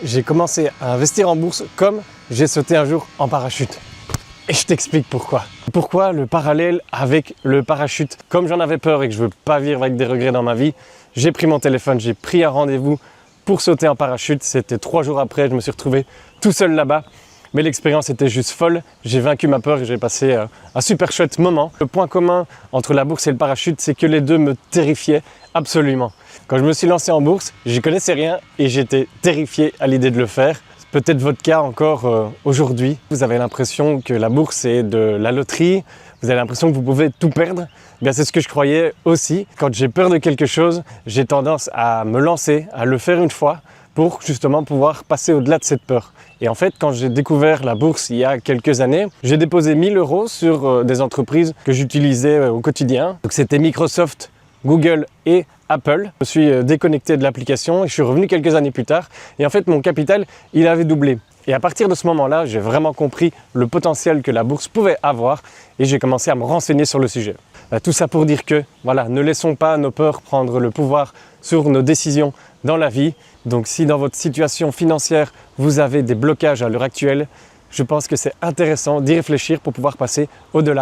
j'ai commencé à investir en bourse comme j'ai sauté un jour en parachute. Et je t'explique pourquoi. Pourquoi le parallèle avec le parachute? Comme j'en avais peur et que je veux pas vivre avec des regrets dans ma vie, j'ai pris mon téléphone, j'ai pris un rendez-vous pour sauter en parachute. C'était 3 jours après, je me suis retrouvé tout seul là-bas. Mais l'expérience était juste folle, j'ai vaincu ma peur et j'ai passé un super chouette moment. Le point commun entre la bourse et le parachute, c'est que les deux me terrifiaient absolument. Quand je me suis lancé en bourse, j'y connaissais rien et j'étais terrifié à l'idée de le faire. C'est peut-être votre cas encore aujourd'hui. Vous avez l'impression que la bourse c'est de la loterie, vous avez l'impression que vous pouvez tout perdre. Eh bien, c'est ce que je croyais aussi. Quand j'ai peur de quelque chose, j'ai tendance à me lancer, à le faire une fois, pour justement pouvoir passer au-delà de cette peur. Et en fait, quand j'ai découvert la bourse il y a quelques années, j'ai déposé 1 000 € sur des entreprises que j'utilisais au quotidien. Donc c'était Microsoft, Google et Apple. Je me suis déconnecté de l'application et je suis revenu quelques années plus tard. Et en fait, mon capital, il avait doublé. Et à partir de ce moment-là, j'ai vraiment compris le potentiel que la bourse pouvait avoir et j'ai commencé à me renseigner sur le sujet. Tout ça pour dire que, voilà, ne laissons pas nos peurs prendre le pouvoir sur nos décisions dans la vie. Donc si dans votre situation financière, vous avez des blocages à l'heure actuelle, je pense que c'est intéressant d'y réfléchir pour pouvoir passer au-delà.